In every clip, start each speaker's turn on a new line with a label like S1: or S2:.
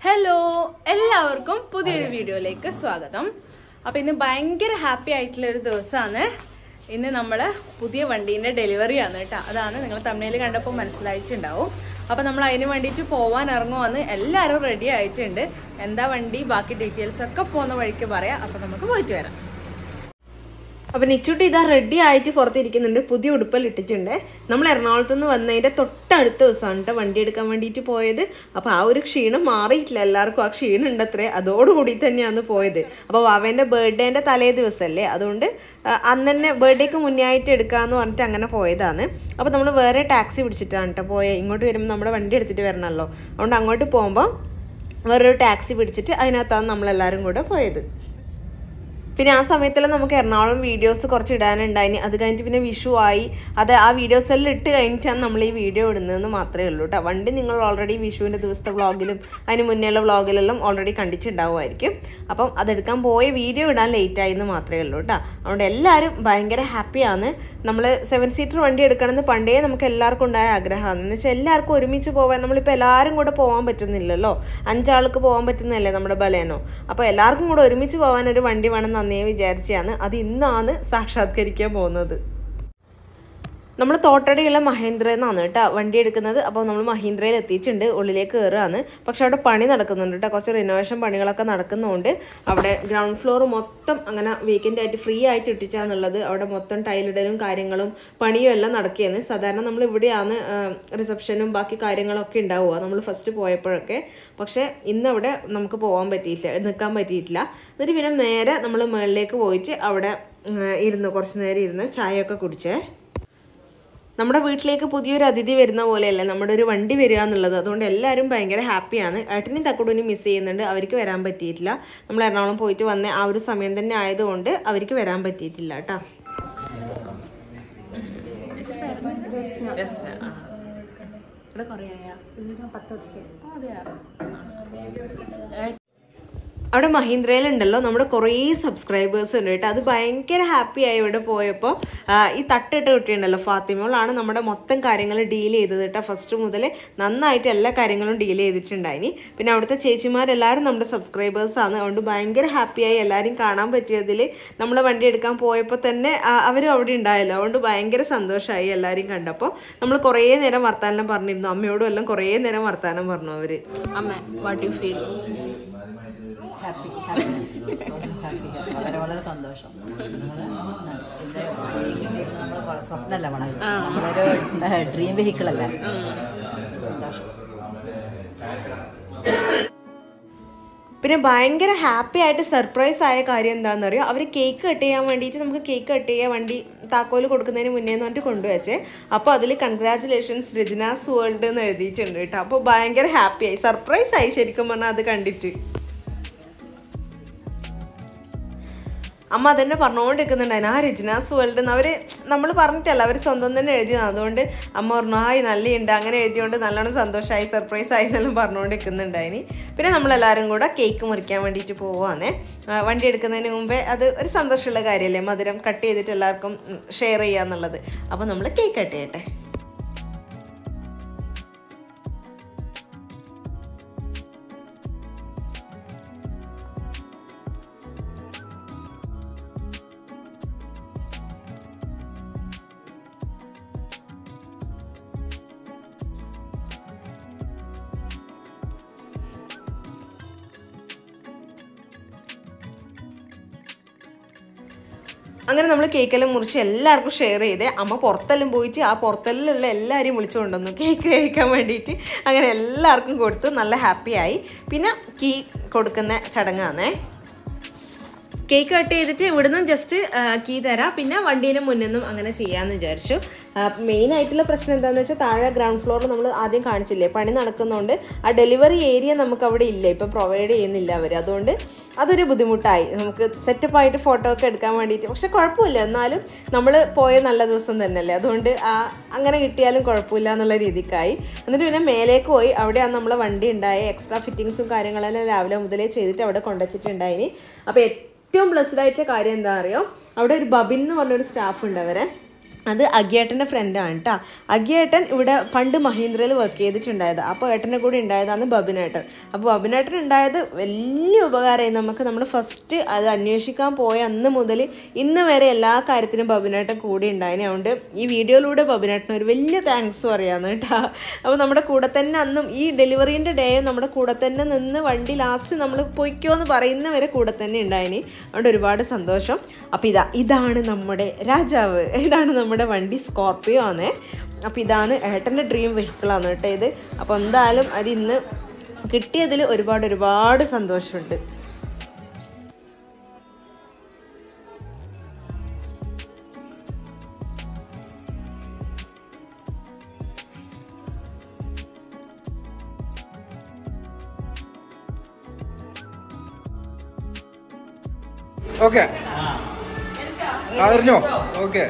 S1: Hello എല്ലാവർക്കും പുതിയൊരു വീഡിയോയിലേക്ക് സ്വാഗതം. അപ്പോൾ ഇന്ന് ഭയങ്കര ഹാപ്പി ആയിട്ടുള്ള ഒരു ദിവസമാണ്. ഇന്ന് നമ്മൾ പുതിയ വണ്ടീൻ്റെ ഡെലിവറി ആണ് കേട്ടോ. അതാണ് നിങ്ങൾ തമിഴിൽ കണ്ടപ്പോൾ മനസ്സിലായിട്ടുണ്ടാവും. അപ്പോൾ നമ്മൾ അതിന് വേണ്ടിയിട്ട് പോവാൻ ഇറങ്ങുവാന്ന് എല്ലാവരും റെഡി ആയിട്ടുണ്ട്. എന്താ വണ്ടി, ബാക്കി ഡീറ്റെയിൽസ് ഒക്കെ പോകുന്ന വഴിക്ക് പറയാം. അപ്പോൾ നമുക്ക് പോയിട്ട് വരാം.
S2: അപ്പം നിച്ചുട്ടി ഇതാ റെഡി ആയിട്ട് പുറത്തിരിക്കുന്നുണ്ട്. പുതിയ ഉടുപ്പെല്ലാം ഇട്ടിട്ടുണ്ട്. നമ്മൾ എറണാകുളത്ത് നിന്ന് വന്നതിൻ്റെ തൊട്ടടുത്ത ദിവസമാണ് കേട്ടോ വണ്ടി എടുക്കാൻ വേണ്ടിയിട്ട് പോയത്. അപ്പോൾ ആ ഒരു ക്ഷീണം മാറിയിട്ടില്ല, എല്ലാവർക്കും ആ ക്ഷീണം ഉണ്ട് അത്രേ. അതോടുകൂടി തന്നെയാണ് പോയത്. അപ്പോൾ വാവേൻ്റെ ബർത്ത്ഡേൻ്റെ തലേ ദിവസമല്ലേ, അതുകൊണ്ട് അന്ന് തന്നെ ബർത്ത്ഡേക്ക് മുന്നേ ആയിട്ട് എടുക്കാമെന്ന് പറഞ്ഞിട്ട് അങ്ങനെ പോയതാണ്. അപ്പോൾ നമ്മൾ വേറെ ടാക്സി പിടിച്ചിട്ടാണ് കേട്ടോ പോയത്. ഇങ്ങോട്ട് വരുമ്പോൾ നമ്മുടെ വണ്ടി എടുത്തിട്ട് വരണമല്ലോ, അതുകൊണ്ട് അങ്ങോട്ട് പോകുമ്പോൾ വേറൊരു ടാക്സി പിടിച്ചിട്ട് അതിനകത്താണ് നമ്മളെല്ലാവരും കൂടെ പോയത്. പിന്നെ ആ സമയത്തെല്ലാം നമുക്ക് എറണാകുളം വീഡിയോസ് കുറച്ച് ഇടാനുണ്ടായിന്. അത് കഴിഞ്ഞിട്ട് പിന്നെ വിഷു ആയി. അത് ആ വീഡിയോസ് എല്ലാം ഇട്ട് കഴിഞ്ഞിട്ടാണ് നമ്മൾ ഈ വീഡിയോ ഇടുന്നതെന്ന് മാത്രമേ ഉള്ളൂ കേട്ടോ. വണ്ടി നിങ്ങൾ ഓൾറെഡി വിഷുവിൻ്റെ ദിവസത്തെ വ്ളോഗിലും അതിന് മുന്നേയുള്ള വ്ളോഗിലെല്ലാം ഓൾറെഡി കണ്ടിട്ടുണ്ടാവുമായിരിക്കും. അപ്പം അതെടുക്കാൻ പോയ വീഡിയോ ഇടാൻ ലേറ്റായി എന്ന് മാത്രമേ ഉള്ളൂ കേട്ടോ. അതുകൊണ്ട് എല്ലാവരും ഭയങ്കര ഹാപ്പിയാണ്. നമ്മൾ 7 സീറ്റർ വണ്ടി എടുക്കണമെന്ന് പണ്ടേ നമുക്ക് എല്ലാവർക്കും ഉണ്ടായ ആഗ്രഹമാണ്. എന്ന് വെച്ചാൽ എല്ലാവർക്കും ഒരുമിച്ച് പോകാൻ, നമ്മളിപ്പോൾ എല്ലാവരും കൂടെ പോകാൻ പറ്റുന്നില്ലല്ലോ. 5 ആൾക്ക് പോകാൻ പറ്റുന്നതല്ലേ നമ്മുടെ ബലേനോ. അപ്പോൾ എല്ലാവർക്കും കൂടെ ഒരുമിച്ച് പോകാൻ ഒരു വണ്ടി വേണം എന്നേ വിചാരിച്ചാണ്. അത് ഇന്നാണ് സാക്ഷാത്കരിക്കാൻ പോകുന്നത്. നമ്മൾ തോട്ടടയുള്ള മഹീന്ദ്ര എന്നാണ് കേട്ടോ വണ്ടി എടുക്കുന്നത്. അപ്പോൾ നമ്മൾ മഹീന്ദ്രയിൽ എത്തിയിട്ടുണ്ട്. ഉള്ളിലേക്ക് കയറുകയാണ്. പക്ഷെ അവിടെ പണി നടക്കുന്നുണ്ട് കേട്ടോ. കുറച്ച് റിനോവേഷൻ പണികളൊക്കെ നടക്കുന്നതുകൊണ്ട് അവിടെ ഗ്രൗണ്ട് ഫ്ലോർ മൊത്തം അങ്ങനെ വീക്കെൻഡ് ആയിട്ട് ഫ്രീ ആയിട്ട് ഇട്ടിട്ടാന്നുള്ളത്. അവിടെ മൊത്തം ടൈലിടലും കാര്യങ്ങളും പണിയും എല്ലാം നടക്കുകയാണ്. സാധാരണ നമ്മൾ ഇവിടെയാണ് റിസപ്ഷനും ബാക്കി കാര്യങ്ങളൊക്കെ ഉണ്ടാവുക നമ്മൾ ഫസ്റ്റ് പോയപ്പോഴൊക്കെ. പക്ഷേ ഇന്നവിടെ നമുക്ക് പോകാൻ പറ്റിയിട്ടില്ല, നിൽക്കാൻ പറ്റിയിട്ടില്ല. എന്നിട്ട് പിന്നെ നേരെ നമ്മൾ മുകളിലേക്ക് പോയിട്ട് അവിടെ ഇരുന്ന് കുറച്ച് നേരം ഇരുന്ന് ചായയൊക്കെ കുടിച്ചേ. നമ്മുടെ വീട്ടിലേക്ക് പുതിയൊരു അതിഥി വരുന്ന പോലെയല്ല നമ്മുടെ ഒരു വണ്ടി വരിക എന്നുള്ളത്. അതുകൊണ്ട് എല്ലാവരും ഭയങ്കര ഹാപ്പിയാണ്. ഏട്ടനും തക്കുടൂനും മിസ് ചെയ്യുന്നുണ്ട്. അവർക്ക് വരാൻ പറ്റിയിട്ടില്ല. നമ്മൾ എറണാകുളം പോയിട്ട് വന്ന ആ ഒരു സമയം തന്നെ ആയതുകൊണ്ട് അവർക്ക് വരാൻ പറ്റിയിട്ടില്ല കേട്ടോ. അവിടെ മഹീന്ദ്രയിലുണ്ടല്ലോ നമ്മുടെ കുറേ സബ്സ്ക്രൈബേഴ്സ് ഉണ്ട് കേട്ടോ. അത് ഭയങ്കര ഹാപ്പിയായി ഇവിടെ പോയപ്പോൾ. ഈ തട്ടിട്ട കുട്ടിയുണ്ടല്ലോ ഫാത്തിമോളാണ് നമ്മുടെ മൊത്തം കാര്യങ്ങൾ ഡീൽ ചെയ്തത് കേട്ടോ. ഫസ്റ്റ് മുതൽ നന്നായിട്ട് എല്ലാ കാര്യങ്ങളും ഡീൽ ചെയ്തിട്ടുണ്ടായിനി. പിന്നെ അവിടുത്തെ ചേച്ചിമാരെല്ലാവരും നമ്മുടെ സബ്സ്ക്രൈബേഴ്സാണ്. അതുകൊണ്ട് ഭയങ്കര ഹാപ്പിയായി എല്ലാവരും കാണാൻ പറ്റിയതിൽ. നമ്മൾ വണ്ടി എടുക്കാൻ പോയപ്പോൾ തന്നെ അവരും അവിടെ ഉണ്ടായല്ലോ. അതുകൊണ്ട് ഭയങ്കര സന്തോഷമായി എല്ലാവരും കണ്ടപ്പോൾ. നമ്മൾ കുറേ നേരം വർത്താനം പറഞ്ഞിരുന്നു. അമ്മയോടും എല്ലാം കുറേ നേരം വർത്താനം പറഞ്ഞു അവർ.
S1: അമ്മ, വാട്ട് യു ഫീൽ?
S3: വളരെ വളരെ സന്തോഷം. നമ്മൾ സ്വപ്നമല്ല വേണം, നമ്മളൊരു ഡ്രീം വെഹിക്കിൾ അല്ലേ. സന്തോഷം.
S2: പിന്നെ ഭയങ്കര ഹാപ്പി ആയിട്ട് സർപ്രൈസ് ആയ കാര്യം എന്താണെന്ന് അറിയോ, അവർ കേക്ക് കട്ട് ചെയ്യാൻ വേണ്ടിയിട്ട് നമുക്ക് കേക്ക് കട്ട് ചെയ്യാൻ വണ്ടി താക്കോല് കൊടുക്കുന്നതിന് മുന്നേ എന്ന് പറഞ്ഞിട്ട് കൊണ്ടുവച്ചേ. അപ്പോൾ അതിൽ കൺഗ്രാറ്റുലേഷൻസ് രജനാസ് വേൾഡ് എന്ന് എഴുതിയിട്ടുണ്ട് കേട്ടോ. അപ്പോൾ ഭയങ്കര ഹാപ്പിയായി, സർപ്രൈസ് ആയി ശരിക്കും പറഞ്ഞാൽ അത് കണ്ടിട്ട്. അമ്മ അതന്നെ പറഞ്ഞുകൊണ്ടിരിക്കുന്നുണ്ടായിരുന്നു, ആ രജനാസ് വേൾഡ് എന്ന്. അവർ നമ്മൾ പറഞ്ഞിട്ടല്ല, അവർ സ്വന്തം തന്നെ എഴുതിയതാണ്. അതുകൊണ്ട് അമ്മ പറഞ്ഞു ഹായ് നല്ലുണ്ട്, അങ്ങനെ എഴുതിയോണ്ട് നല്ലോണം സന്തോഷമായി, സർപ്രൈസ് ആയി എന്നെല്ലാം പറഞ്ഞുകൊണ്ടിരിക്കുന്നുണ്ടായിനി. പിന്നെ നമ്മളെല്ലാവരും കൂടെ കേക്ക് മുറിക്കാൻ വേണ്ടിയിട്ട് പോവാന്നേ. വണ്ടി എടുക്കുന്നതിന് മുമ്പേ അത് ഒരു സന്തോഷമുള്ള കാര്യമല്ലേ, മധുരം കട്ട് ചെയ്തിട്ട് എല്ലാവർക്കും ഷെയർ ചെയ്യുക എന്നുള്ളത്. അപ്പോൾ നമ്മൾ കേക്ക് കട്ട് ചെയ്യട്ടെ. അങ്ങനെ നമ്മൾ കേക്കെല്ലാം മുറിച്ച് എല്ലാവർക്കും ഷെയർ ചെയ്ത് അമ്മ പുറത്തെല്ലാം പോയിട്ട് ആ പുറത്തെല്ലാം എല്ലാവരെയും വിളിച്ചു കൊണ്ടുവന്നു കേക്ക് കഴിക്കാൻ വേണ്ടിയിട്ട്. അങ്ങനെ എല്ലാവർക്കും കൊടുത്തു, നല്ല ഹാപ്പിയായി. പിന്നെ കീ കൊടുക്കുന്ന ചടങ്ങാണേ. കേക്ക് കട്ട് ചെയ്തിട്ട് ഇവിടുന്ന് ജസ്റ്റ് കീ തരാം, പിന്നെ വണ്ടീൻ്റെ മുന്നിൽ നിന്നും അങ്ങനെ ചെയ്യാമെന്ന് വിചാരിച്ചു. മെയിനായിട്ടുള്ള പ്രശ്നം എന്താണെന്ന് വെച്ചാൽ താഴെ ഗ്രൗണ്ട് ഫ്ലോറിൽ നമ്മൾ ആദ്യം കാണിച്ചില്ലേ പണി നടക്കുന്നതുകൊണ്ട് ആ ഡെലിവറി ഏരിയ നമുക്ക് അവിടെ ഇല്ല, ഇപ്പം പ്രൊവൈഡ് ചെയ്യുന്നില്ല അവർ. അതുകൊണ്ട് അതൊരു ബുദ്ധിമുട്ടായി നമുക്ക് സെറ്റപ്പായിട്ട് ഫോട്ടോ ഒക്കെ എടുക്കാൻ വേണ്ടിയിട്ട്. പക്ഷെ കുഴപ്പമില്ല, എന്നാലും നമ്മൾ പോയ നല്ല ദിവസം തന്നെയല്ലേ, അതുകൊണ്ട് അങ്ങനെ കിട്ടിയാലും കുഴപ്പമില്ല എന്നുള്ള രീതിക്കായി. എന്നിട്ട് പിന്നെ മേലേക്ക് പോയി, അവിടെയാണ് നമ്മളെ വണ്ടി ഉണ്ടായ എക്സ്ട്രാ ഫിറ്റിങ്സും കാര്യങ്ങളെല്ലാം രാവിലെ മുതലേ ചെയ്തിട്ട് അവിടെ കൊണ്ടുവച്ചിട്ടുണ്ടായിനി. അപ്പോൾ ഏറ്റവും ബ്ലെസ്ഡ് ആയിട്ടുള്ള കാര്യം എന്താ അറിയോ, അവിടെ ഒരു ബബിൻ എന്ന് പറഞ്ഞൊരു സ്റ്റാഫ് ഉണ്ട്. അവരെ അത് അഗിയേട്ടൻ്റെ ഫ്രണ്ടാണ് കേട്ടോ. അഗിയേട്ടൻ ഇവിടെ പണ്ട് മഹീന്ദ്രയിൽ വർക്ക് ചെയ്തിട്ടുണ്ടായത്. അപ്പോൾ ഏട്ടൻ്റെ കൂടെ ഉണ്ടായതാണ് ബബിനേട്ടൻ. അപ്പോൾ ബബിനേട്ടൻ ഉണ്ടായത് വലിയ ഉപകാരമായി നമുക്ക്. നമ്മൾ ഫസ്റ്റ് അത് അന്വേഷിക്കാൻ പോയ അന്ന് മുതൽ ഇന്ന് വരെ എല്ലാ കാര്യത്തിനും ബബിനേട്ടൻ കൂടെ ഉണ്ടായിന്. അതുകൊണ്ട് ഈ വീഡിയോയിലൂടെ ബബിനേട്ടന് ഒരു വലിയ താങ്ക്സ് പറയാമെന്ന് കേട്ടോ. അപ്പോൾ നമ്മുടെ കൂടെ തന്നെ അന്നും ഈ ഡെലിവറീൻ്റെ ഡേയും നമ്മുടെ കൂടെ തന്നെ നിന്ന് വണ്ടി ലാസ്റ്റ് നമ്മൾ പൊയ്ക്കോ എന്ന് പറയുന്നവരെ കൂടെ തന്നെ ഉണ്ടായിന്. അതുകൊണ്ട് ഒരുപാട് സന്തോഷം. അപ്പോൾ ഇതാണ് നമ്മുടെ രാജാവ്, ഇതാണ് നമ്മുടെ വണ്ടി സ്കോർപ്പിയോ ആണ്. അപ്പോൾ ഇതാണ് ഏട്ടൻ്റെ ഡ്രീം വെഹിക്കിളാണ് കേട്ടോ ഇത്. അപ്പോൾ എന്തായാലും അത് ഇന്ന് കിട്ടിയതിൽ ഒരുപാട് സന്തോഷമുണ്ട്.
S4: ഓക്കെ അറിഞ്ഞോ? ഓക്കെ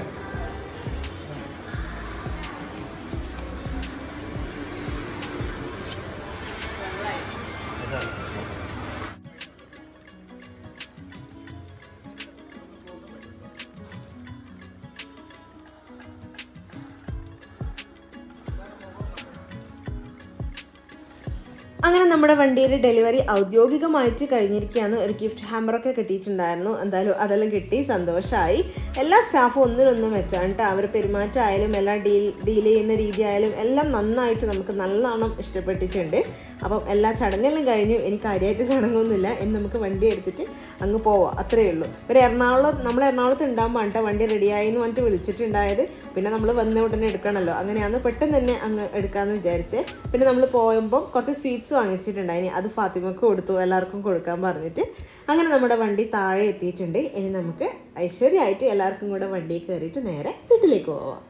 S2: അങ്ങനെ നമ്മുടെ വണ്ടിയുടെ ഡെലിവറി ഔദ്യോഗികമായിട്ട് കഴിഞ്ഞിരിക്കുകയാണ്. ഒരു ഗിഫ്റ്റ് ഹാമ്പറൊക്കെ കിട്ടിയിട്ടുണ്ടായിരുന്നു. എന്തായാലും അതെല്ലാം കിട്ടി, സന്തോഷമായി. എല്ലാ സ്റ്റാഫും ഒന്നിനൊന്നും വെച്ചാണ് കേട്ടോ. അവർ പെരുമാറ്റമായാലും എല്ലാം ഡീൽ ചെയ്യുന്ന രീതി ആയാലും എല്ലാം നന്നായിട്ട് നമുക്ക് നല്ലോണം ഇഷ്ടപ്പെട്ടിട്ടുണ്ട്. അപ്പം എല്ലാ ചടങ്ങെല്ലാം കഴിഞ്ഞു. എനിക്ക് കാര്യമായിട്ട് ചടങ്ങൊന്നുമില്ല. ഇനി നമുക്ക് വണ്ടി എടുത്തിട്ട് അങ്ങ് പോവാം, അത്രയേ ഉള്ളൂ. ഒരു നമ്മൾ എറണാകുളത്ത് ഉണ്ടാകുമ്പോൾ കേട്ടോ വണ്ടി റെഡിയായി എന്ന് പറഞ്ഞിട്ട് വിളിച്ചിട്ടുണ്ടായത്. പിന്നെ നമ്മൾ വന്ന ഉടനെ എടുക്കണമല്ലോ, അങ്ങനെയാണ് പെട്ടെന്ന് തന്നെ അങ്ങ് എടുക്കാമെന്ന് വിചാരിച്ചേ. പിന്നെ നമ്മൾ പോകുമ്പോൾ കുറച്ച് സ്വീറ്റ്സ് വാങ്ങിച്ചിട്ടുണ്ടായിന്, അത് ഫാത്തിമക്ക് കൊടുത്തു, എല്ലാവർക്കും കൊടുക്കാൻ പറഞ്ഞിട്ട്. അങ്ങനെ നമ്മുടെ വണ്ടി താഴെ എത്തിയിട്ടുണ്ട്. ഇനി നമുക്ക് ഐശ്വര്യമായിട്ട് എല്ലാവർക്കും കൂടെ വണ്ടിയിൽ കയറിയിട്ട് നേരെ വീട്ടിലേക്ക് പോവാം.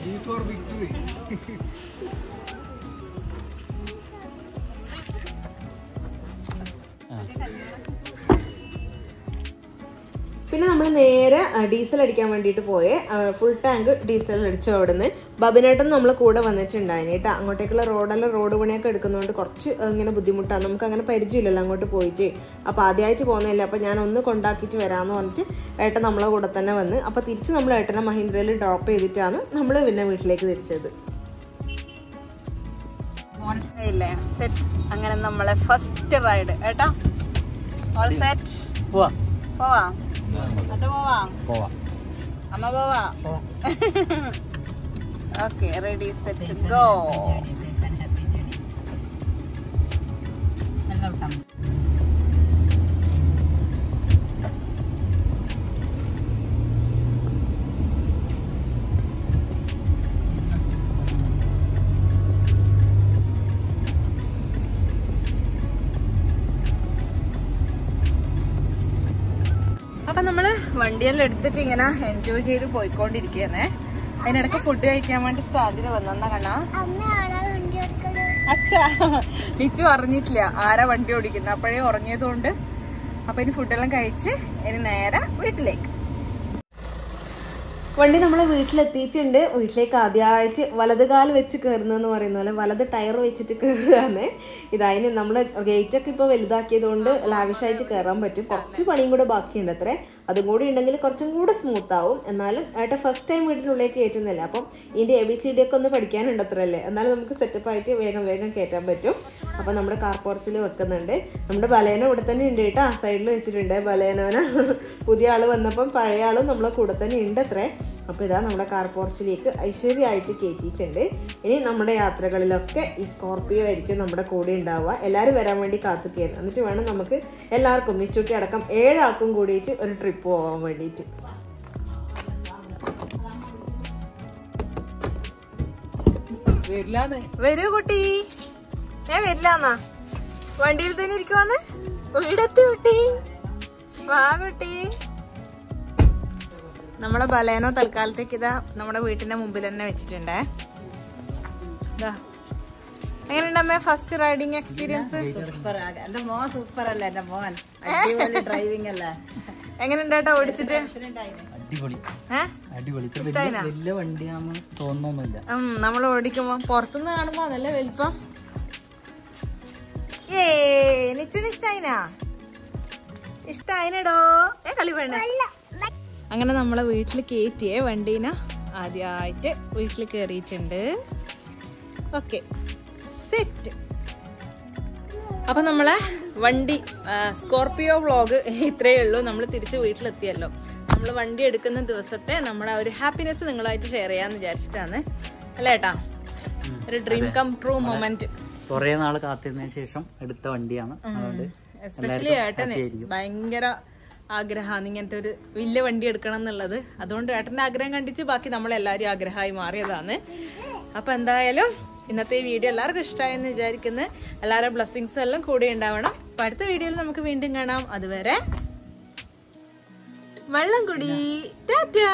S4: Before victory.
S2: പിന്നെ നമ്മൾ നേരെ ഡീസൽ അടിക്കാൻ വേണ്ടിയിട്ട് പോയേ. ഫുൾ ടാങ്ക് ഡീസൽ അടിച്ചു. അവിടെ നിന്ന് ബബിനേട്ടൻ നമ്മൾ കൂടെ വന്നിട്ടുണ്ടായിന് കേട്ടോ. അങ്ങോട്ടേക്കുള്ള റോഡ് പണിയൊക്കെ എടുക്കുന്നതുകൊണ്ട് കുറച്ച് ഇങ്ങനെ ബുദ്ധിമുട്ടാണ്. നമുക്ക് അങ്ങനെ പരിചയമില്ലല്ലോ അങ്ങോട്ട് പോയിട്ട്. അപ്പോൾ ആദ്യമായിട്ട് പോകുന്നില്ല. അപ്പോൾ ഞാൻ ഒന്ന് കൊണ്ടാക്കിയിട്ട് വരാമെന്ന് പറഞ്ഞിട്ട് ഏട്ടൻ നമ്മളെ കൂടെ തന്നെ വന്ന്. അപ്പോൾ തിരിച്ച് നമ്മൾ ഏട്ടനെ മഹീന്ദ്രയിൽ ഡ്രോപ്പ് ചെയ്തിട്ടാണ് നമ്മൾ പിന്നെ വീട്ടിലേക്ക് തിരിച്ചത്.
S1: അങ്ങനെ നമ്മളെ ഫസ്റ്റ് റൈഡ് ഏട്ടാ ഓൾ സെറ്റ് പോവാ അമ്മ പോവാ. Okay ready set go. അപ്പൊ നമ്മള് വണ്ടിയെല്ലാം എടുത്തിട്ട് ഇങ്ങനെ എൻജോയ് ചെയ്ത് പോയിക്കൊണ്ടിരിക്കുന്നേ. അതിനിടക്ക് ഫുഡ് കഴിക്കാൻ വേണ്ടി സ്റ്റാൻഡിന് വന്നെന്നാ കണ്ണാ. അച്ഛാ ലിച്ചു അറിഞ്ഞിട്ടില്ല ആരാ വണ്ടി ഓടിക്കുന്നത്. അപ്പോഴേ ഉറങ്ങിയത് കൊണ്ട്. അപ്പൊ ഇനി ഫുഡെല്ലാം കഴിച്ച് ഇനി നേരെ വീട്ടിലേക്ക്.
S2: വണ്ടി നമ്മൾ വീട്ടിലെത്തിയിട്ടുണ്ട്. വീട്ടിലേക്ക് ആദ്യമായിട്ട് വലത് കാൽ വെച്ച് കയറുന്നതെന്ന് പറയുന്ന പോലെ വലത് ടയർ വെച്ചിട്ട് കയറുകയാണ്. ഇതായതിന് നമ്മൾ ഗേറ്റൊക്കെ ഇപ്പോൾ വലുതാക്കിയത് കൊണ്ട് ലാവിഷായിട്ട് കയറാൻ പറ്റും. കുറച്ച് പണിയും കൂടെ ബാക്കിയുണ്ട് അത്രേ. അതും കൂടി ഉണ്ടെങ്കിൽ കുറച്ചും കൂടെ സ്മൂത്ത് ആവും. എന്നാലും ഏട്ടൻ ഫസ്റ്റ് ടൈം വീട്ടിനുള്ളിലേക്ക് കയറ്റുന്നില്ല. അപ്പം ഇതിൻ്റെ ABCD ഒക്കെ ഒന്ന് പഠിക്കാനുണ്ട് അത്രയല്ലേ. എന്നാലും നമുക്ക് സെറ്റപ്പായിട്ട് വേഗം കയറ്റാൻ പറ്റും. അപ്പോൾ നമ്മുടെ കാർ പോർച്ചിൽ വെക്കുന്നുണ്ട്. നമ്മുടെ ബലേന ഇവിടെ തന്നെ ഉണ്ട് കേട്ടോ. ആ സൈഡിൽ വെച്ചിട്ടുണ്ട് ബലേനോന. പുതിയ ആൾ വന്നപ്പം പഴയ ആളും നമ്മളെ കൂടെ തന്നെ ഉണ്ട് അത്രേ. അപ്പോൾ ഇതാ നമ്മുടെ കാർ പോർച്ചിലേക്ക് ഐശ്വര്യമായിട്ട് കയറ്റിയിട്ടുണ്ട്. ഇനി നമ്മുടെ യാത്രകളിലൊക്കെ ഈ സ്കോർപ്പിയോ ആയിരിക്കും നമ്മുടെ കൂടെ ഉണ്ടാവുക. എല്ലാവരും വരാൻ വേണ്ടി കാത്തുകയാണ്. എന്നിട്ട് വേണം നമുക്ക് എല്ലാവർക്കും മിച്ചുട്ടി അടക്കം 7 ആൾക്കും കൂടിയിട്ട് ഒരു ട്രിപ്പ് പോകാൻ വേണ്ടിയിട്ട്.
S1: വരൂ കുട്ടി. വരില്ലാന്നാ വണ്ടിയിൽ തന്നെ ഇരിക്കുവാന്ന്. വീടെത്തി കുട്ടി. വാ കുട്ടി. നമ്മളെ ബലേനോ തൽക്കാലത്തേക്ക് ഇതാ നമ്മുടെ വീട്ടിന്റെ മുമ്പിൽ തന്നെ വെച്ചിട്ടുണ്ടേ. എങ്ങനെയുണ്ടമ്മേ ഫസ്റ്റ് റൈഡിങ് എക്സ്പീരിയൻസ്?
S3: സൂപ്പർ. എന്റെ മോൻ സൂപ്പർ അല്ലേ? എന്റെ മോൻ അടിപൊളി ഡ്രൈവിംഗ് അല്ലേ?
S1: എങ്ങനെയുണ്ട് ചേട്ടാ ഓടിച്ചിട്ട്?
S5: അടിപൊളി അടിപൊളി. വലിയ വണ്ടിയാണെന്ന് തോന്നുന്നൊന്നുമില്ല.
S1: നമ്മൾ ഓടിക്കുമ്പോ പുറത്തുനിന്ന് കാണുമ്പോ നല്ല വലിപ്പം. ഇഷ്ടായിനാ? ഇഷ്ടായിനടോ കളി വേണ്ട. അങ്ങനെ നമ്മളെ വീട്ടിൽ കയറ്റിയേ വണ്ടീനെ ആദ്യമായിട്ട് വീട്ടിൽ കയറിയിട്ടുണ്ട്. Okay set. അപ്പൊ നമ്മളെ വണ്ടി സ്കോർപിയോ വ്ളോഗ് ഇത്രയേ ഉള്ളൂ. നമ്മൾ തിരിച്ച് വീട്ടിലെത്തിയല്ലോ. നമ്മൾ വണ്ടി എടുക്കുന്ന ദിവസത്തെ നമ്മുടെ ഒരു ഹാപ്പിനെസ് നിങ്ങളായിട്ട് ഷെയർ ചെയ്യാന്ന് വിചാരിച്ചിട്ടാണ് അല്ലേ ഏട്ടാ? ഒരു ഡ്രീം കം ട്രൂ മൊമെന്റ്.
S5: കുറെ നാള് കാത്തിരുന്നതിന് ശേഷം എടുത്ത വണ്ടിയാണ്.
S1: എസ്പെഷ്യലി ഏട്ടന് ഭയങ്കര ആഗ്രഹമാണ് ഇങ്ങനത്തെ ഒരു വലിയ വണ്ടി എടുക്കണം എന്നുള്ളത്. അതുകൊണ്ട് ഏട്ടന്റെ ആഗ്രഹം കണ്ടിട്ട് ബാക്കി നമ്മളെല്ലാവരും ആഗ്രഹമായി മാറിയതാണ്. അപ്പൊ എന്തായാലും ഇന്നത്തെ ഈ വീഡിയോ എല്ലാവർക്കും ഇഷ്ടമായെന്ന് വിചാരിക്കുന്നു. എല്ലാവരുടെ ബ്ലെസ്സിങ്സും എല്ലാം കൂടെ ഉണ്ടാവണം. അപ്പൊ അടുത്ത വീഡിയോയിൽ നമുക്ക് വീണ്ടും കാണാം. അതുവരെ വെള്ളം കുടി. ടാറ്റാ.